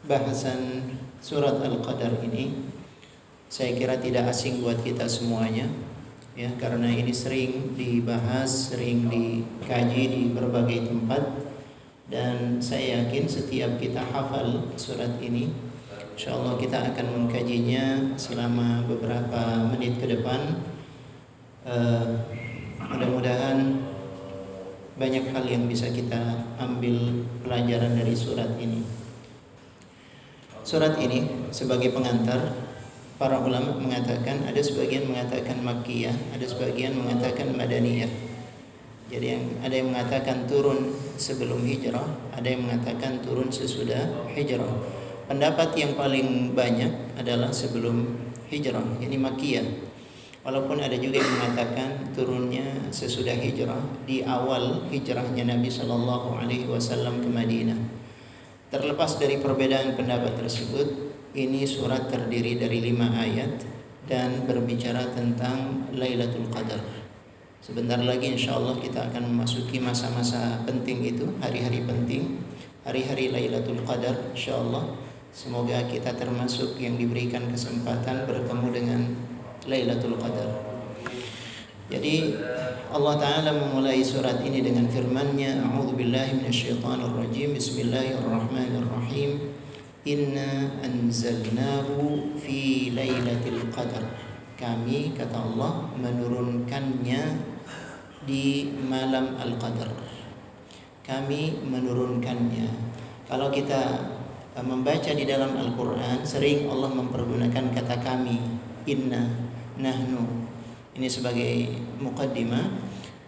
bahasan surat Al-Qadar ini saya kira tidak asing buat kita semuanya, ya, karena ini sering dibahas, sering dikaji di berbagai tempat, dan saya yakin setiap kita hafal surat ini, insyaallah kita akan mengkajinya selama beberapa menit ke depan. Mudah-mudahan banyak hal yang bisa kita ambil pelajaran dari surat ini. Surat ini sebagai pengantar, para ulama mengatakan, ada sebagian mengatakan Makkiyah, ada sebagian mengatakan Madaniyah. Jadi ada yang mengatakan turun sebelum hijrah, ada yang mengatakan turun sesudah hijrah. Pendapat yang paling banyak adalah sebelum hijrah, ini Makkiyah. Walaupun ada juga yang mengatakan turunnya sesudah hijrah, di awal hijrahnya Nabi Shallallahu Alaihi Wasallam ke Madinah. Terlepas dari perbedaan pendapat tersebut, ini surat terdiri dari 5 ayat dan berbicara tentang Lailatul Qadar. Sebentar lagi insyaallah kita akan memasuki masa-masa penting itu, hari-hari penting, hari-hari Lailatul Qadar insyaallah. Semoga kita termasuk yang diberikan kesempatan bertemu dengan Lailatul Qadar. Jadi Allah Ta'ala memulai surat ini dengan firman-Nya, A'udzubillahi minasyaitonirrajim, Bismillahirrahmanirrahim. Inna anzalnahu fi lailatul qadar. Kami, kata Allah, menurunkannya di malam Al-Qadar. Kami menurunkannya. Kalau kita membaca di dalam Al-Quran, sering Allah mempergunakan kata kami, inna, nahnu. Ini sebagai muqaddimah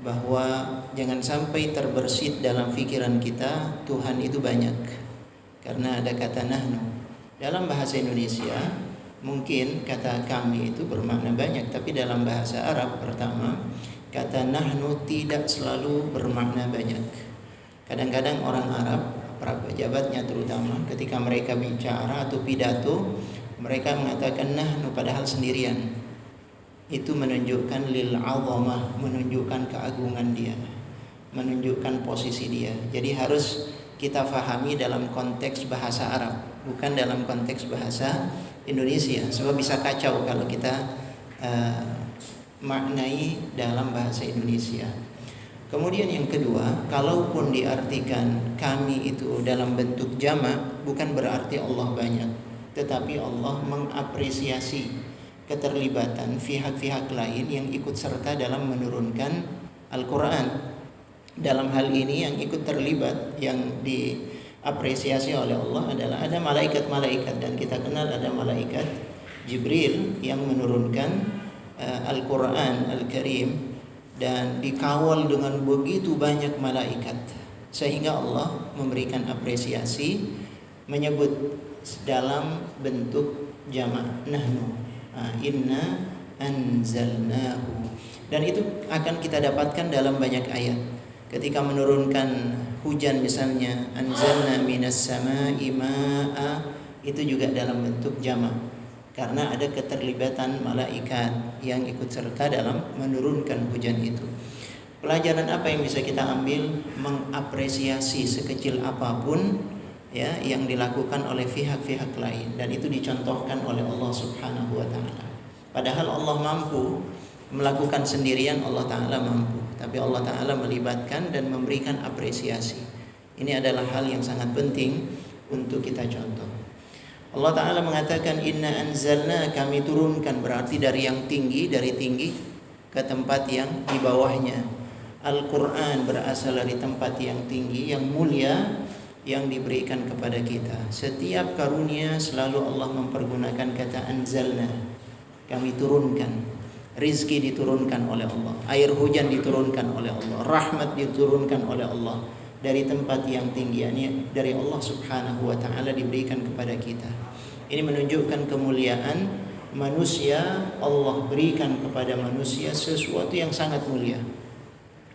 bahwa jangan sampai terbersit dalam pikiran kita Tuhan itu banyak, karena ada kata nahnu. Dalam bahasa Indonesia mungkin kata kami itu bermakna banyak, tapi dalam bahasa Arab pertama kata nahnu tidak selalu bermakna banyak. Kadang-kadang orang Arab, para pejabatnya terutama, ketika mereka bicara atau pidato, mereka mengatakan nahnu padahal sendirian. Itu menunjukkan lil azamah, menunjukkan keagungan dia, menunjukkan posisi dia. Jadi harus kita fahami dalam konteks bahasa Arab, bukan dalam konteks bahasa Indonesia, sebab bisa kacau kalau kita maknai dalam bahasa Indonesia. Kemudian yang kedua, kalaupun diartikan kami itu dalam bentuk jamak, bukan berarti Allah banyak, tetapi Allah mengapresiasi keterlibatan pihak-pihak lain yang ikut serta dalam menurunkan Al-Quran. Dalam hal ini yang ikut terlibat, yang diapresiasi oleh Allah adalah ada malaikat-malaikat, dan kita kenal ada malaikat Jibril yang menurunkan Al-Quran Al-Karim, dan dikawal dengan begitu banyak malaikat, sehingga Allah memberikan apresiasi menyebut dalam bentuk jamak nahnu. Inna anzalnahu. Dan itu akan kita dapatkan dalam banyak ayat. Ketika menurunkan hujan misalnya, anzalna minas sama'i ma'a, itu juga dalam bentuk jamak, karena ada keterlibatan malaikat yang ikut serta dalam menurunkan hujan itu. Pelajaran apa yang bisa kita ambil? Mengapresiasi sekecil apapun ya yang dilakukan oleh pihak-pihak lain, dan itu dicontohkan oleh Allah Subhanahu wa taala. Padahal Allah mampu melakukan sendirian, Allah taala mampu, tapi Allah taala melibatkan dan memberikan apresiasi. Ini adalah hal yang sangat penting untuk kita contoh. Allah taala mengatakan inna anzalna, kami turunkan, berarti dari yang tinggi, dari tinggi ke tempat yang di bawahnya. Al-Quran berasal dari tempat yang tinggi, yang mulia, yang diberikan kepada kita. Setiap karunia selalu Allah mempergunakan kata anzalna, kami turunkan. Rizki diturunkan oleh Allah, air hujan diturunkan oleh Allah, rahmat diturunkan oleh Allah dari tempat yang tinggi, dari Allah Subhanahu wa taala diberikan kepada kita. Ini menunjukkan kemuliaan manusia. Allah berikan kepada manusia sesuatu yang sangat mulia,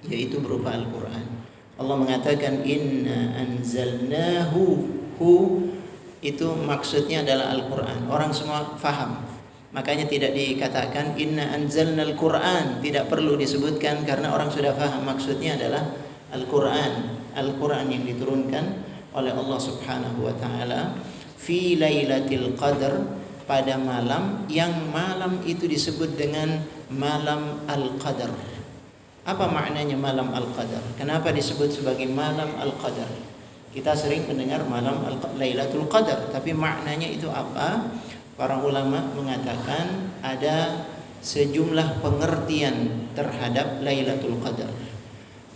yaitu berupa Al-Quran. Allah mengatakan inna anzalnahu, itu maksudnya adalah Al-Quran. Orang semua faham. Makanya tidak dikatakan inna anzalnal Quran, tidak perlu disebutkan karena orang sudah faham maksudnya adalah Al-Quran. Al-Quran yang diturunkan oleh Allah Subhanahu wa taala fi lailatul qadar, pada malam yang malam itu disebut dengan malam al-qadar. Apa maknanya malam al-qadar? Kenapa disebut sebagai malam al-qadar? Kita sering mendengar malam Lailatul Qadar, tapi maknanya itu apa? Para ulama mengatakan ada sejumlah pengertian terhadap Lailatul Qadar.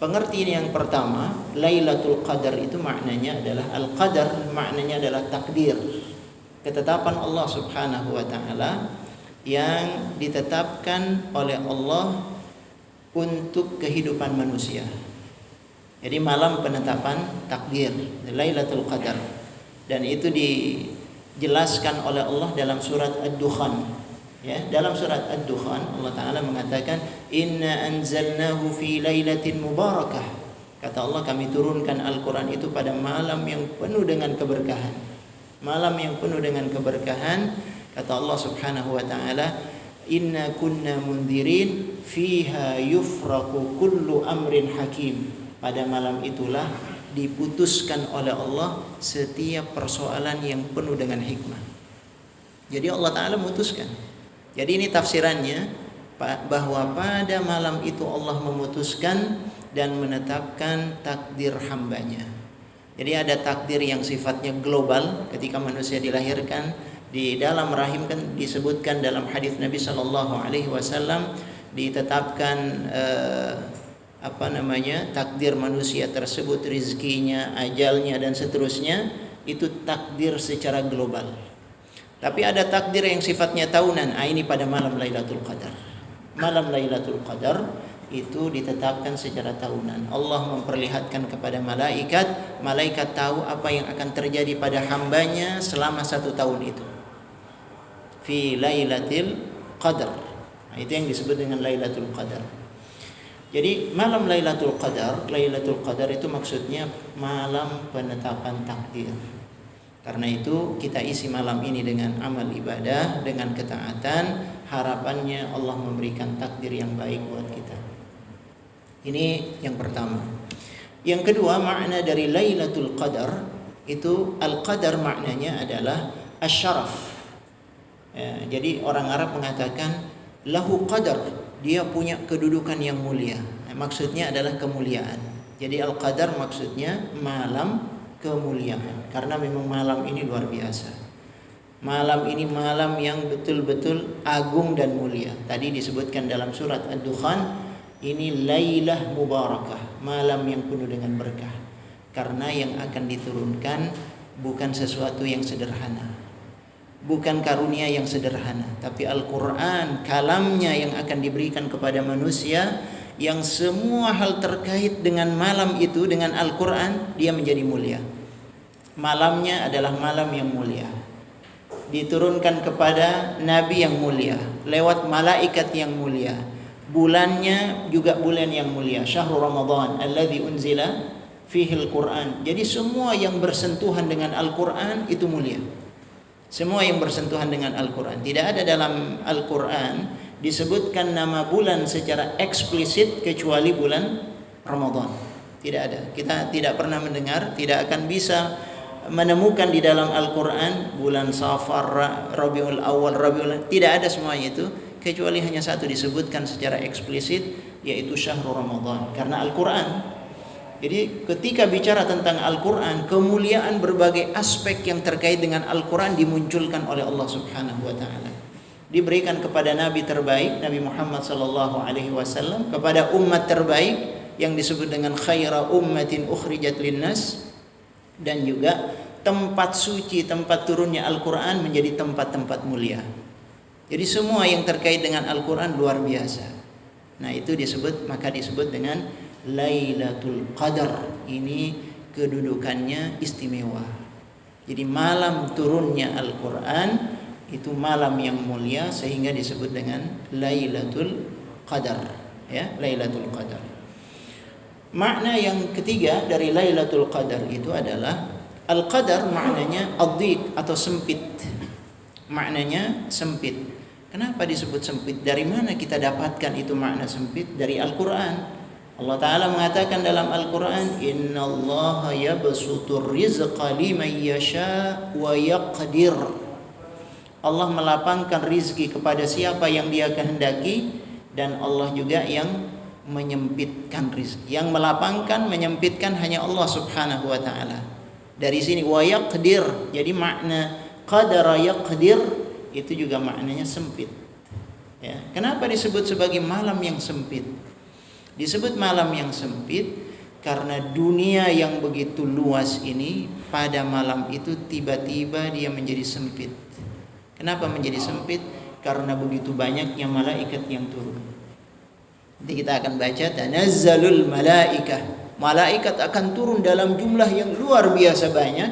Pengertian yang pertama, Lailatul Qadar itu maknanya adalah al-qadar, maknanya adalah takdir. Ketetapan Allah Subhanahu wa taala yang ditetapkan oleh Allah untuk kehidupan manusia. Jadi malam penetapan takdir, Lailatul Qadar. Dan itu dijelaskan oleh Allah dalam surat Ad-Dukhan. Ya, dalam surat Ad-Dukhan Allah Taala mengatakan, "Inna anzalnahu fi lailatin mubarakah." Kata Allah, kami turunkan Al-Qur'an itu pada malam yang penuh dengan keberkahan. Malam yang penuh dengan keberkahan, kata Allah Subhanahu wa taala, "Inna kunna mundirin fiha yufraqu kullu amrin hakim." Pada malam itulah diputuskan oleh Allah setiap persoalan yang penuh dengan hikmah. Jadi Allah Ta'ala memutuskan. Jadi ini tafsirannya, bahwa pada malam itu Allah memutuskan dan menetapkan takdir hambanya. Jadi ada takdir yang sifatnya global ketika manusia dilahirkan di dalam rahim, kan disebutkan dalam hadis Nabi Shallallahu Alaihi Wasallam, ditetapkan takdir manusia tersebut, rizkinya, ajalnya dan seterusnya, itu takdir secara global. Tapi ada takdir yang sifatnya tahunan. Ini pada malam Lailatul Qadar. Malam Lailatul Qadar itu ditetapkan secara tahunan. Allah memperlihatkan kepada malaikat, malaikat tahu apa yang akan terjadi pada hambanya selama 1 tahun itu. Fi Lailatul Qadar. Itu yang disebut dengan Lailatul Qadar. Jadi malam Lailatul Qadar itu maksudnya malam penetapan takdir. Karena itu kita isi malam ini dengan amal ibadah, dengan ketaatan, harapannya Allah memberikan takdir yang baik buat kita. Ini yang pertama. Yang kedua, makna dari Lailatul Qadar itu, al-qadar maknanya adalah asyaraf. Ya, jadi orang Arab mengatakan lahu qadar, dia punya kedudukan yang mulia. Maksudnya adalah kemuliaan. Jadi al-qadar maksudnya malam kemuliaan. Karena memang malam ini luar biasa. Malam ini malam yang betul-betul agung dan mulia. Tadi disebutkan dalam surat Ad-Dukhan, ini lailah mubarakah, malam yang penuh dengan berkah. Karena yang akan diturunkan bukan sesuatu yang sederhana, bukan karunia yang sederhana, tapi Al-Quran, kalamnya yang akan diberikan kepada manusia, yang semua hal terkait dengan malam itu, dengan Al-Quran, dia menjadi mulia. Malamnya adalah malam yang mulia, diturunkan kepada Nabi yang mulia, lewat malaikat yang mulia. Bulannya juga bulan yang mulia, Syahrul Ramadan alladzi unzila fihi al-Quran. Jadi semua yang bersentuhan dengan Al-Quran itu mulia. Semua yang bersentuhan dengan Al-Quran. Tidak ada dalam Al-Quran disebutkan nama bulan secara eksplisit kecuali bulan Ramadan. Tidak ada. Kita tidak pernah mendengar, tidak akan bisa menemukan di dalam Al-Quran bulan Safar, Rabiul Awal, Rabiul, tidak ada semuanya itu, kecuali hanya satu disebutkan secara eksplisit, yaitu Syahrul Ramadan, karena Al-Quran. Jadi ketika bicara tentang Al-Quran, kemuliaan berbagai aspek yang terkait dengan Al-Quran dimunculkan oleh Allah Subhanahu wa taala. Diberikan kepada Nabi terbaik, Nabi Muhammad sallallahu alaihi wasallam, kepada umat terbaik yang disebut dengan khaira ummatin ukhrijat linnas, dan juga tempat suci, tempat turunnya Al-Quran menjadi tempat-tempat mulia. Jadi semua yang terkait dengan Al-Quran luar biasa. Nah itu disebut, maka disebut dengan Lailatul Qadar. Ini kedudukannya istimewa. Jadi malam turunnya Al-Quran itu malam yang mulia, sehingga disebut dengan Lailatul Qadar. Ya, Lailatul Qadar. Makna yang ketiga dari Lailatul Qadar itu adalah Al-Qadar maknanya ad-dhiq atau sempit. Maknanya sempit. Kenapa disebut sempit? Dari mana kita dapatkan itu makna sempit? Dari Al-Quran. Allah Ta'ala mengatakan dalam Al-Quran, innallaha yabsutur rizqa liman yasha wa yaqdir. Allah melapangkan rizki kepada siapa yang dia kehendaki, dan Allah juga yang menyempitkan rizki. Yang melapangkan, menyempitkan hanya Allah Subhanahu wa Ta'ala. Dari sini wa yaqdir, jadi makna qadara yaqdir itu juga maknanya sempit. Ya, kenapa disebut sebagai malam yang sempit? Disebut malam yang sempit karena dunia yang begitu luas ini pada malam itu tiba-tiba dia menjadi sempit. Kenapa menjadi sempit? Karena begitu banyaknya malaikat yang turun. Nanti kita akan baca tanazzalul malaikah. Malaikat akan turun dalam jumlah yang luar biasa banyak.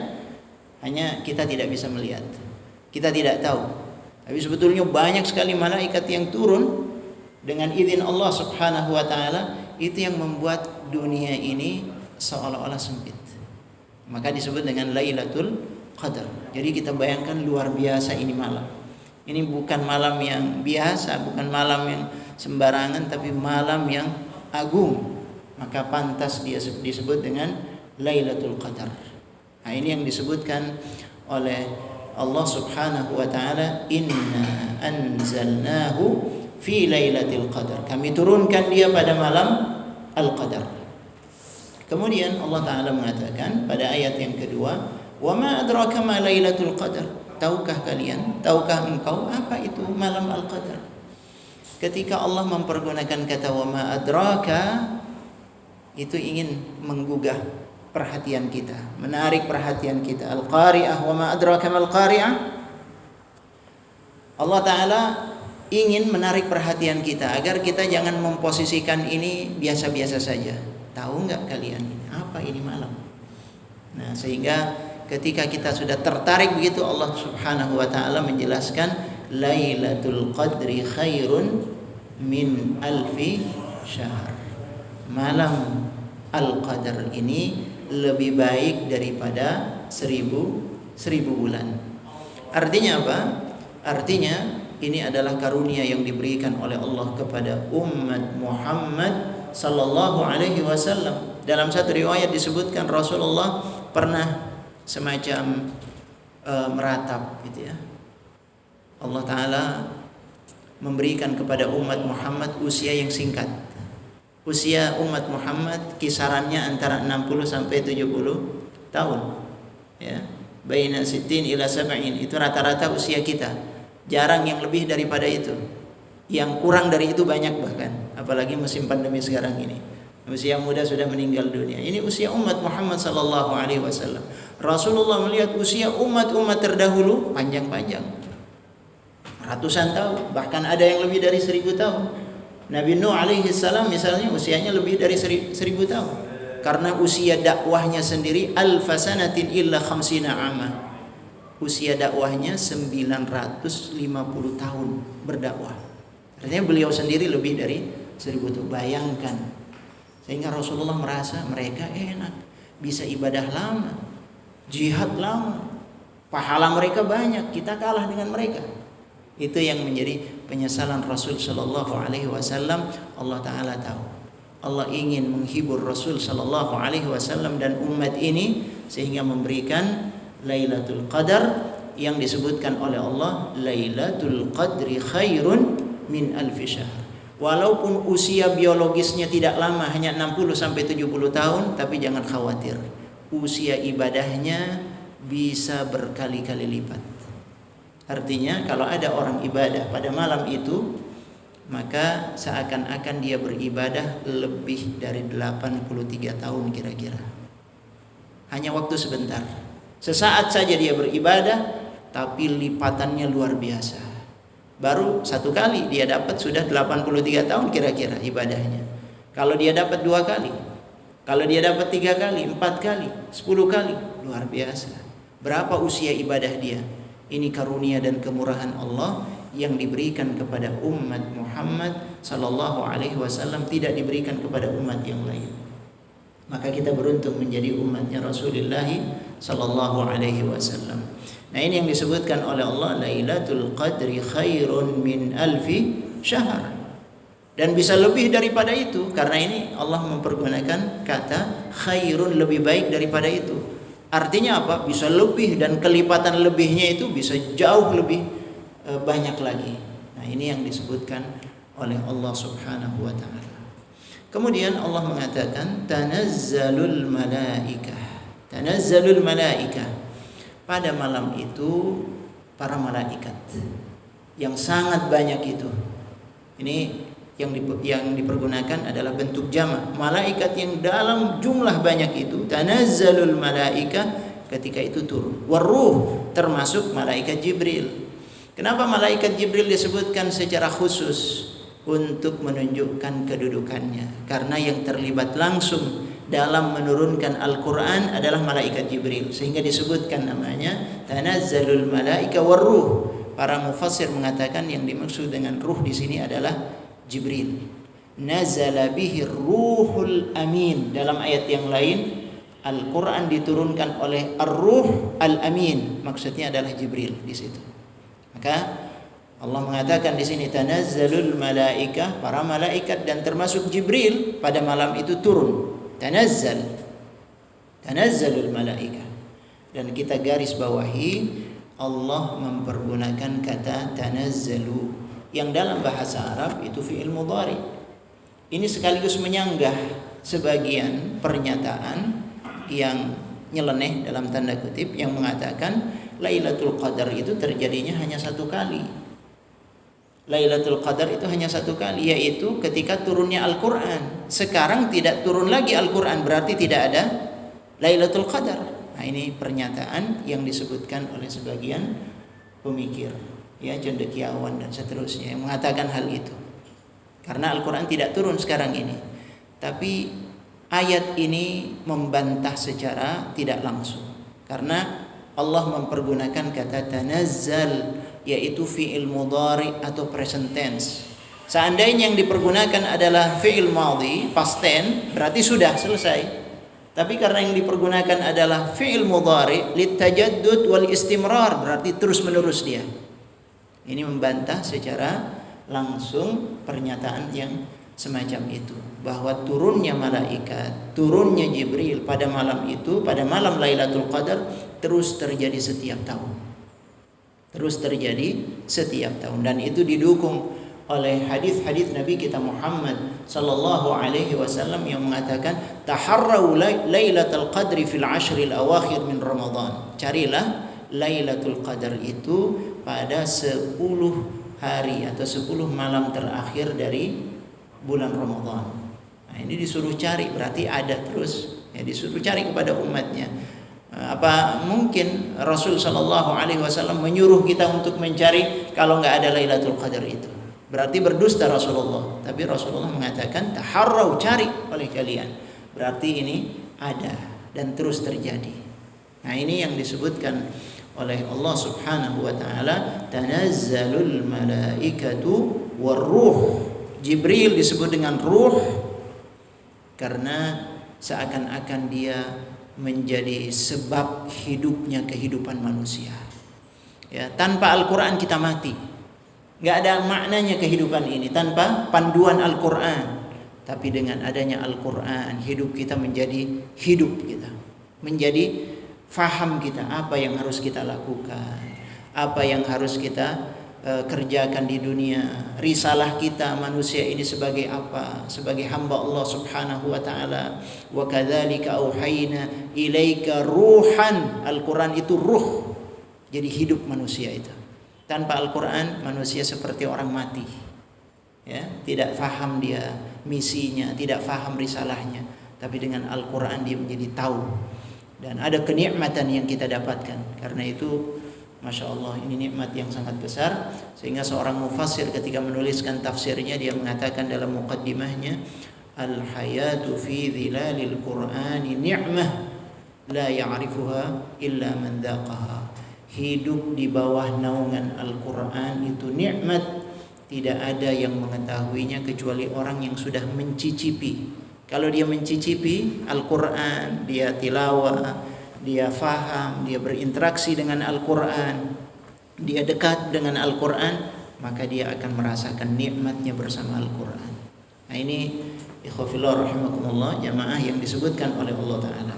Hanya kita tidak bisa melihat. Kita tidak tahu. Tapi sebetulnya banyak sekali malaikat yang turun dengan izin Allah Subhanahu wa Ta'ala. Itu yang membuat dunia ini seolah-olah sempit. Maka disebut dengan Lailatul Qadar. Jadi kita bayangkan luar biasa ini malam. Ini bukan malam yang biasa, bukan malam yang sembarangan, tapi malam yang agung. Maka pantas dia disebut dengan Lailatul Qadar. Nah, ini yang disebutkan oleh Allah Subhanahu wa Ta'ala, inna anzalnahu fi lailatul qadar. Kami turunkan dia pada malam al-qadar. Kemudian Allah Ta'ala mengatakan pada ayat yang kedua, wa ma adraka ma lailatul qadar. Tahukah kalian, tahukah engkau apa itu malam al-qadar? Ketika Allah mempergunakan kata wa ma adraka, itu ingin menggugah perhatian kita, menarik perhatian kita. Al-qari'ah, wa ma adraka mal qari'ah. Allah Ta'ala ingin menarik perhatian kita agar kita jangan memposisikan ini biasa-biasa saja. Tahu nggak kalian ini apa ini malam? Nah, sehingga ketika kita sudah tertarik begitu, Allah Subhanahu wa Ta'ala menjelaskan Lailatul Qadri khairun min alfi syahr. Malam Al-Qadar ini lebih baik daripada 1000 bulan. Artinya apa? Artinya ini adalah karunia yang diberikan oleh Allah kepada umat Muhammad sallallahu alaihi wasallam. Dalam satu riwayat disebutkan Rasulullah pernah semacam meratap gitu ya. Allah Ta'ala memberikan kepada umat Muhammad usia yang singkat. Usia umat Muhammad kisarannya antara 60 sampai 70 tahun. Ya. Baina 60 ila 70 itu rata-rata usia kita. Jarang yang lebih daripada itu. Yang kurang dari itu banyak bahkan. Apalagi musim pandemi sekarang ini. Usia muda sudah meninggal dunia. Ini usia umat Muhammad sallallahu alaihi wasallam. Rasulullah melihat usia umat-umat terdahulu panjang-panjang. Ratusan tahun, bahkan ada yang lebih dari 1000 tahun. Nabi Nuh alaihi salam misalnya usianya lebih dari 1000 tahun. Karena usia dakwahnya sendiri alfasanatin illa khamsina amma. Usia dakwahnya 950 tahun berdakwah. Artinya beliau sendiri lebih dari 1000 tahun. Bayangkan. Sehingga Rasulullah merasa mereka enak, bisa ibadah lama, jihad lama, pahala mereka banyak, kita kalah dengan mereka. Itu yang menjadi penyesalan Rasul sallallahu alaihi wasallam. Allah Ta'ala tahu. Allah ingin menghibur Rasul sallallahu alaihi wasallam dan umat ini sehingga memberikan Lailatul Qadar yang disebutkan oleh Allah Lailatul Qadri khairun min alfi syahr. Walaupun usia biologisnya tidak lama, hanya 60 sampai 70 tahun, tapi jangan khawatir. Usia ibadahnya bisa berkali-kali lipat. Artinya kalau ada orang ibadah pada malam itu, maka seakan-akan dia beribadah lebih dari 83 tahun kira-kira. Hanya waktu sebentar. Sesaat saja dia beribadah, tapi lipatannya luar biasa. Baru satu kali dia dapat sudah 83 tahun kira-kira ibadahnya. Kalau dia dapat 2 kali, kalau dia dapat 3 kali, 4 kali, 10 kali, luar biasa. Berapa usia ibadah dia? Ini karunia dan kemurahan Allah yang diberikan kepada umat Muhammad sallallahu alaihi wasallam, tidak diberikan kepada umat yang lain. Maka kita beruntung menjadi umatnya Rasulullah sallallahu alaihi wasallam. Nah, ini yang disebutkan oleh Allah Lailatul Qadri khairun min alfi syahr. Dan bisa lebih daripada itu, karena ini Allah mempergunakan kata khairun, lebih baik daripada itu. Artinya apa? Bisa lebih, dan kelipatan lebihnya itu bisa jauh lebih banyak lagi. Nah, ini yang disebutkan oleh Allah Subhanahu wa taala. Kemudian Allah mengatakan tanazzalul malaikah. Tanazzalul malaikah. Pada malam itu para malaikat yang sangat banyak itu. Ini yang dipergunakan adalah bentuk jamak. Malaikat yang dalam jumlah banyak itu, tanazzalul malaikah, ketika itu turun. Waruh, termasuk malaikat Jibril. Kenapa malaikat Jibril disebutkan secara khusus? Untuk menunjukkan kedudukannya. Karena yang terlibat langsung dalam menurunkan Al-Quran adalah malaikat Jibril, sehingga disebutkan namanya tanazzalul malaika waruh. Para mufassir mengatakan yang dimaksud dengan ruh di sini adalah Jibril. Nazala bihi ruhul amin. Dalam ayat yang lain Al-Quran diturunkan oleh ar-ruh al-amin. Maksudnya adalah Jibril di situ. Maka Allah mengatakan di sini tanazzalul malaikah, para malaikat dan termasuk Jibril pada malam itu turun. Tanazzalul malaikah. Dan kita garis bawahi Allah mempergunakan kata tanazzalu yang dalam bahasa Arab itu fi'il mudhari. Ini sekaligus menyanggah sebagian pernyataan yang nyeleneh dalam tanda kutip yang mengatakan Lailatul Qadar itu terjadinya hanya satu kali. Lailatul Qadar itu hanya satu kali, yaitu ketika turunnya Al-Quran. Sekarang tidak turun lagi Al-Quran, berarti tidak ada Lailatul Qadar. Nah, ini pernyataan yang disebutkan oleh sebagian pemikir, ya, cendekiawan dan seterusnya, yang mengatakan hal itu. Karena Al-Quran tidak turun sekarang ini. Tapi ayat ini membantah secara tidak langsung. Karena Allah mempergunakan kata tanazzal, yaitu fi'il mudhari atau present tense. Seandainya yang dipergunakan adalah fi'il madhi, past tense, berarti sudah selesai. Tapi karena yang dipergunakan adalah fi'il mudhari litajaddud wal istimrar, berarti terus menerus dia. Ini membantah secara langsung pernyataan yang semacam itu, bahwa turunnya malaikat, turunnya Jibril pada malam itu, pada malam Lailatul Qadar, terus terjadi setiap tahun. Terus terjadi setiap tahun, dan itu didukung oleh hadis-hadis Nabi kita Muhammad sallallahu alaihi wasallam yang mengatakan taharrau Lailatul Qadri fil ashril awakhir min Ramadan. Carilah Lailatul Qadar itu pada 10 hari atau 10 malam terakhir dari bulan Ramadan. Nah, ini disuruh cari, berarti ada terus, ya, disuruh cari kepada umatnya. Apa mungkin Rasul sallallahu alaihi wasallam menyuruh kita untuk mencari kalau enggak ada Lailatul Qadar itu? Berarti berdusta Rasulullah. Tapi Rasulullah mengatakan taharrau, cari oleh kalian. Berarti ini ada dan terus terjadi. Nah, ini yang disebutkan oleh Allah Subhanahu wa taala, tanazzalul malaikatu waruh. Jibril disebut dengan ruh karena seakan-akan dia menjadi sebab hidupnya kehidupan manusia. Ya, tanpa Al-Quran kita mati. Gak ada maknanya kehidupan ini tanpa panduan Al-Quran. Tapi dengan adanya Al-Quran, hidup kita menjadi hidup kita, menjadi faham kita apa yang harus kita lakukan, apa yang harus kita kerjakan di dunia. Risalah kita manusia ini sebagai apa? Sebagai hamba Allah Subhanahu wa taala. Wa kadzalika auhayna ilaika ruhan. Al-Quran itu ruh. Jadi hidup manusia itu. Tanpa Al-Quran manusia seperti orang mati. Ya, tidak faham dia misinya, tidak faham risalahnya. Tapi dengan Al-Quran dia menjadi tahu. Dan ada kenikmatan yang kita dapatkan. Karena itu Masya Allah, ini nikmat yang sangat besar. Sehingga seorang mufassir ketika menuliskan tafsirnya, dia mengatakan dalam muqaddimahnya, al-hayatu fi dhilalil Qur'ani ni'mah la ya'rifuha illa man dhaqaha. Hidup di bawah naungan Al-Quran itu nikmat, tidak ada yang mengetahuinya kecuali orang yang sudah mencicipi. Kalau dia mencicipi Al-Quran, dia tilawah, dia faham, dia berinteraksi dengan Al-Quran, dia dekat dengan Al-Quran, maka dia akan merasakan nikmatnya bersama Al-Quran. Nah ini ikhwafillah rahimakumullah, jamaah yang disebutkan oleh Allah Ta'ala.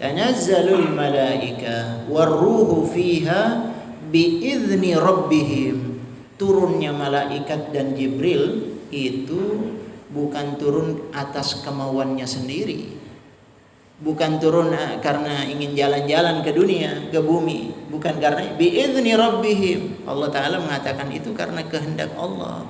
Tanazzalul malaika warruhu fiha biizni rabbihim. Turunnya malaikat dan Jibril itu bukan turun atas kemauannya sendiri, bukan turun karena ingin jalan-jalan ke dunia, ke bumi, bukan karena biizni rabbihim. Allah Ta'ala mengatakan itu karena kehendak Allah,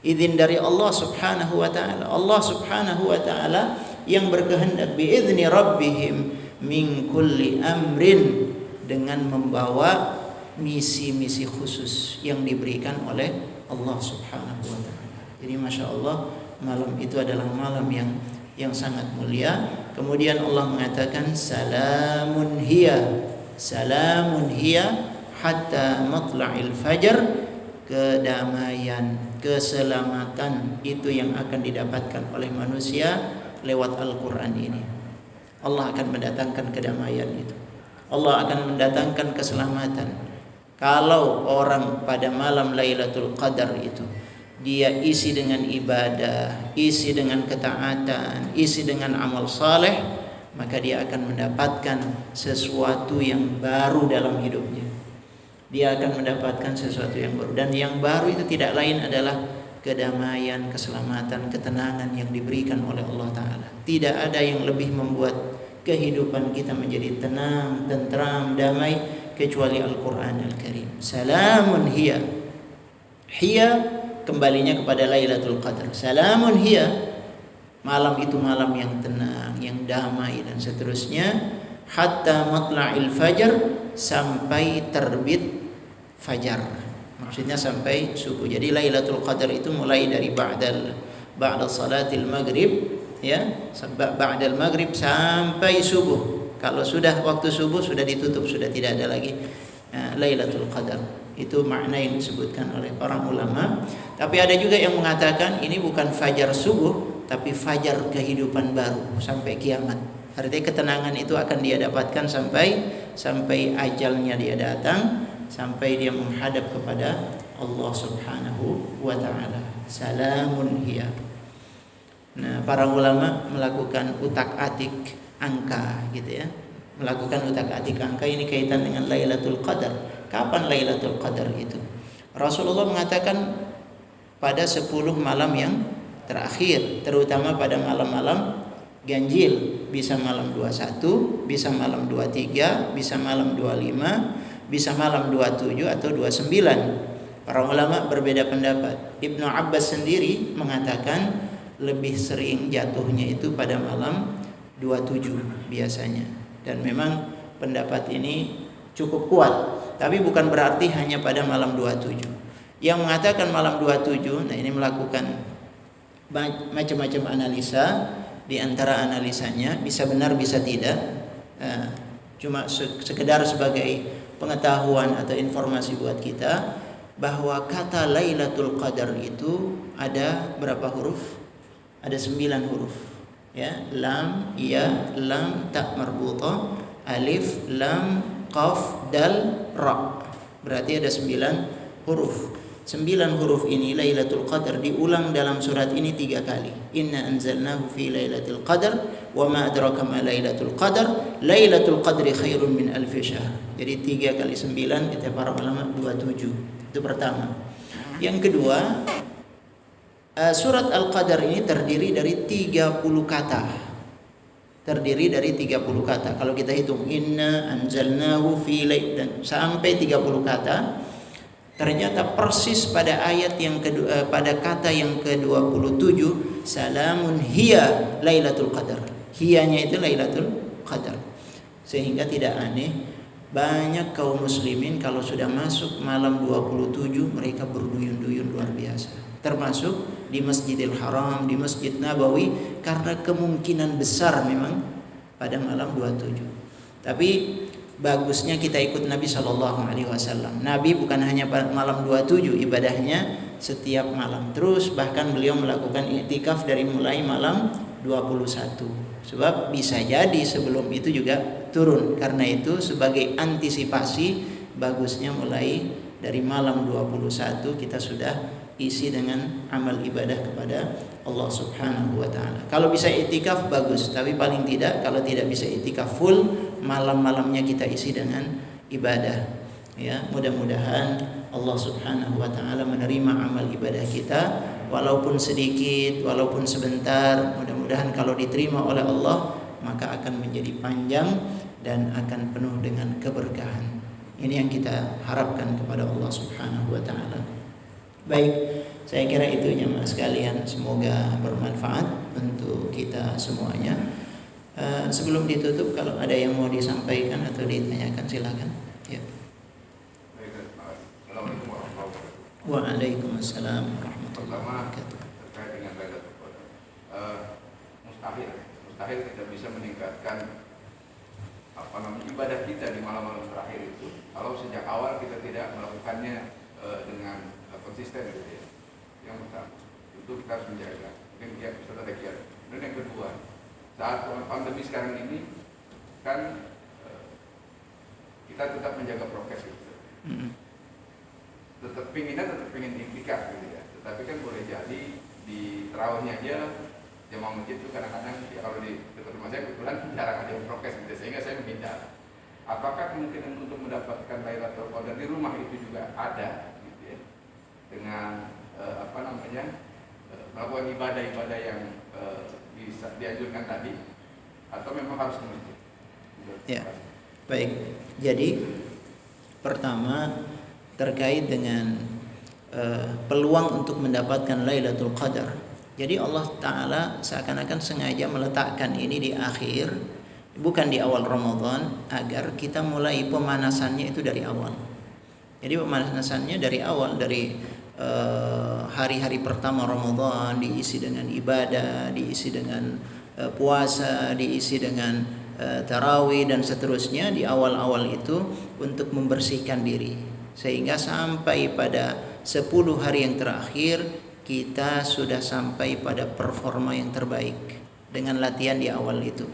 izin dari Allah Subhanahu wa Ta'ala. Allah Subhanahu wa Ta'ala yang berkehendak biizni rabbihim min kulli amrin, dengan membawa misi-misi khusus yang diberikan oleh Allah Subhanahu wa Ta'ala. Jadi Masya Allah, malam itu adalah malam yang sangat mulia. Kemudian Allah mengatakan salamun hiya hatta matla'il fajar. Kedamaian, keselamatan itu yang akan didapatkan oleh manusia lewat Al-Quran ini. Allah akan mendatangkan kedamaian itu, Allah akan mendatangkan keselamatan. Kalau orang pada malam Lailatul Qadar itu dia isi dengan ibadah, isi dengan ketaatan, isi dengan amal saleh, maka dia akan mendapatkan sesuatu yang baru dalam hidupnya. Dia akan mendapatkan sesuatu yang baru, dan yang baru itu tidak lain adalah kedamaian, keselamatan, ketenangan yang diberikan oleh Allah Ta'ala. Tidak ada yang lebih membuat kehidupan kita menjadi tenang, tentram, damai kecuali Al-Quran Al-Karim. Salamun hiya kembalinya kepada Lailatul Qadar. Salamun hiya, malam itu malam yang tenang, yang damai, dan seterusnya. Hatta matla'il fajar, sampai terbit fajar, maksudnya sampai subuh. Jadi Lailatul Qadar itu mulai dari ba'da salatil maghrib, ya, ba'dal maghrib sampai subuh. Kalau sudah waktu subuh sudah ditutup, sudah tidak ada lagi Lailatul Qadar. Itu makna yang disebutkan oleh para ulama. Tapi ada juga yang mengatakan ini bukan fajar subuh, tapi fajar kehidupan baru sampai kiamat. Artinya ketenangan itu akan dia dapatkan sampai ajalnya dia datang, sampai dia menghadap kepada Allah Subhanahu wa Ta'ala. Salamun hiya. Nah, para ulama melakukan utak-atik angka gitu ya. Melakukan utak-atik angka ini kaitan dengan Lailatul Qadar. Kapan Lailatul Qadar itu? Rasulullah mengatakan pada 10 malam yang terakhir, terutama pada malam-malam ganjil. Bisa malam 21, bisa malam 23, bisa malam 25, bisa malam 27 atau 29. Para ulama berbeda pendapat. Ibnu Abbas sendiri mengatakan lebih sering jatuhnya itu pada malam 27 biasanya. Dan memang pendapat ini cukup kuat. Tapi bukan berarti hanya pada malam 27. Yang mengatakan malam 27, nah ini melakukan macam-macam analisa. Di antara analisanya bisa benar bisa tidak. Cuma sekedar sebagai pengetahuan atau informasi buat kita, bahwa kata Lailatul Qadar itu ada berapa huruf? Ada 9 huruf, ya. Lam, ya, lam, ta marbutah, alif, lam, qaf, dal, ra. Berarti ada 9 huruf. 9 huruf ini Lailatul Qadar diulang dalam surat ini 3 kali. Inna anzalnahu fi Lailatul Qadar wa ma adraka ma Lailatul Qadar. Lailatul Qadri khairun min alfi syahr. Jadi 3 kali 9 kata para ulama 27. Itu pertama. Yang kedua, surat Al-Qadar ini terdiri dari 30 kata. Terdiri dari 30 kata. Kalau kita hitung inna anzalnahu fi dan sampai 30 kata, ternyata persis pada ayat yang kedua, pada kata yang ke-27, salamun hiya Lailatul Qadar. Hiyanya itu Lailatul Qadar. Sehingga tidak aneh banyak kaum muslimin kalau sudah masuk malam 27 mereka berduyun-duyun luar biasa. Termasuk di Masjidil Haram, di Masjid Nabawi, karena kemungkinan besar memang pada malam 27. Tapi bagusnya kita ikut Nabi SAW. Nabi bukan hanya malam 27 ibadahnya, setiap malam terus. Bahkan beliau melakukan i'tikaf dari mulai malam 21. Sebab bisa jadi sebelum itu juga turun. Karena itu sebagai antisipasi bagusnya mulai dari malam 21 kita sudah isi dengan amal ibadah kepada Allah Subhanahu wa taala. Kalau bisa i'tikaf bagus, tapi paling tidak kalau tidak bisa i'tikaf full, malam-malamnya kita isi dengan ibadah. Ya, mudah-mudahan Allah Subhanahu wa taala menerima amal ibadah kita walaupun sedikit, walaupun sebentar. Mudah-mudahan kalau diterima oleh Allah maka akan menjadi panjang dan akan penuh dengan keberkahan. Ini yang kita harapkan kepada Allah Subhanahu wa taala. Baik, saya kira itu jemaah sekalian, semoga bermanfaat untuk kita semuanya. Sebelum ditutup, kalau ada yang mau disampaikan atau ditanyakan silakan. Ya. Assalamualaikum warahmatullahi wabarakatuh. Waalaikumsalam warahmatullahi Pertama, wabarakatuh. terkait dengan Lailatul Qadar. Mustahil kita bisa meningkatkan ibadah kita di malam-malam terakhir itu kalau sejak awal kita tidak melakukannya dengan konsisten gitu ya. Yang pertama, itu kita harus menjaga. Mungkin kita ada kiat. Dan yang kedua, saat pandemi sekarang ini kan kita tetap menjaga prokes gitu. Tetap pingin iktikaf gitu ya. Tetapi kan boleh jadi di tarawihnya aja jamaah masjid itu kadang-kadang ya kalau di dekat rumah saya kebetulan jarang ada yang prokes gitu, sehingga saya menghindar. Apakah kemungkinan untuk mendapatkan Lailatul Qadar di rumah itu juga ada gitu ya, dengan melakukan ibadah-ibadah yang bisa dianjurkan tadi, atau memang harus ke masjid? Ya, baik. Jadi pertama terkait dengan peluang untuk mendapatkan Lailatul Qadar. Jadi Allah Ta'ala seakan-akan sengaja meletakkan ini di akhir, bukan di awal Ramadan, agar kita mulai pemanasannya itu dari awal. Jadi pemanasannya dari awal, dari hari-hari pertama Ramadan diisi dengan ibadah, diisi dengan puasa, diisi dengan tarawih dan seterusnya di awal-awal itu untuk membersihkan diri, sehingga sampai pada 10 hari yang terakhir kita sudah sampai pada performa yang terbaik dengan latihan di awal itu.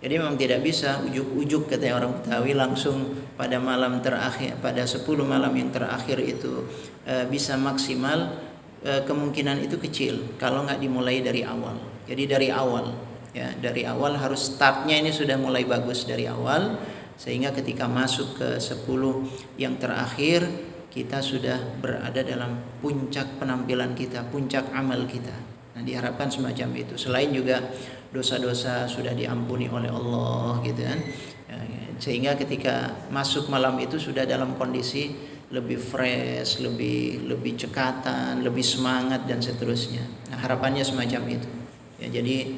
Jadi memang tidak bisa ujuk-ujuk kata orang Betawi langsung pada malam terakhir, pada 10 malam yang terakhir itu bisa maksimal. Kemungkinan itu kecil kalau nggak dimulai dari awal. Jadi dari awal, ya, dari awal harus startnya ini sudah mulai bagus dari awal, sehingga ketika masuk ke 10 yang terakhir kita sudah berada dalam puncak penampilan kita, puncak amal kita. Nah, diharapkan semacam itu. Selain juga dosa-dosa sudah diampuni oleh Allah gitu kan. Sehingga ketika masuk malam itu sudah dalam kondisi lebih fresh, lebih cekatan, lebih semangat dan seterusnya. Nah, harapannya semacam itu. Ya, jadi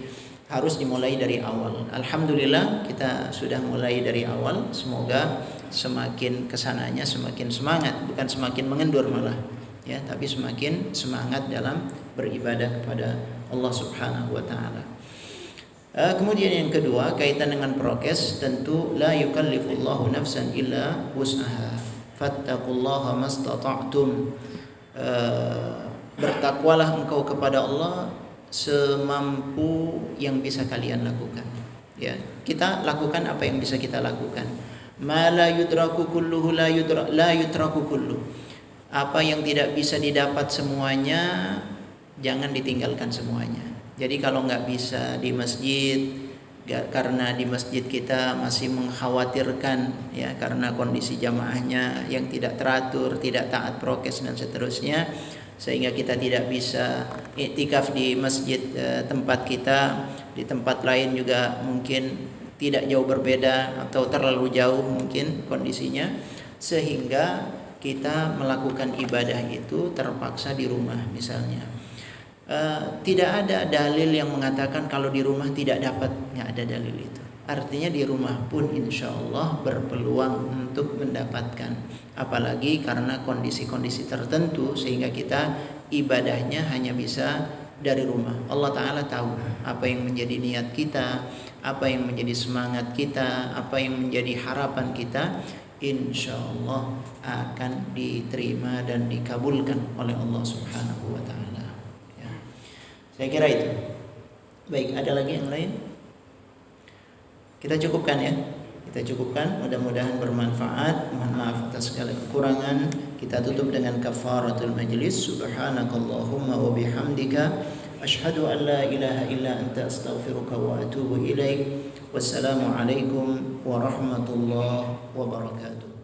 harus dimulai dari awal. Alhamdulillah kita sudah mulai dari awal. Semoga semakin kesananya semakin semangat, bukan semakin mengendur malah, ya, tapi semakin semangat dalam beribadah kepada Allah Subhanahu wa taala. Kemudian yang kedua kaitan dengan prokes, tentu la yukallifullahu nafsan illa wus'aha. Fattaqullaha mastata'tum. Bertakwalah engkau kepada Allah semampu yang bisa kalian lakukan. Ya, kita lakukan apa yang bisa kita lakukan. Ma la yudraku kulluhu la yutraku kullu. Apa yang tidak bisa didapat semuanya, jangan ditinggalkan semuanya. Jadi kalau nggak bisa di masjid, karena di masjid kita masih mengkhawatirkan, ya, karena kondisi jamaahnya yang tidak teratur, tidak taat prokes dan seterusnya, sehingga kita tidak bisa iktikaf di masjid tempat kita. Di tempat lain juga mungkin tidak jauh berbeda atau terlalu jauh mungkin kondisinya, sehingga kita melakukan ibadah itu terpaksa di rumah misalnya. Tidak ada dalil yang mengatakan kalau di rumah tidak dapat, nggak ada dalil itu. Artinya di rumah pun insya Allah berpeluang untuk mendapatkan, apalagi karena kondisi-kondisi tertentu sehingga kita ibadahnya hanya bisa dari rumah. Allah Ta'ala tahu apa yang menjadi niat kita, apa yang menjadi semangat kita, apa yang menjadi harapan kita, insya Allah akan diterima dan dikabulkan oleh Allah Subhanahu wa Ta'ala, ya. Saya kira itu. Baik, ada lagi yang lain? Kita cukupkan ya. Kita cukupkan, mudah-mudahan bermanfaat. Mohon maaf atas segala kekurangan. Kita tutup dengan kafaratul majlis. Subhanakallahumma wa bihamdika asyhadu an la ilaha illa anta astaghfiruka wa atubu ilaik. Wassalamualaikum warahmatullahi wabarakatuh.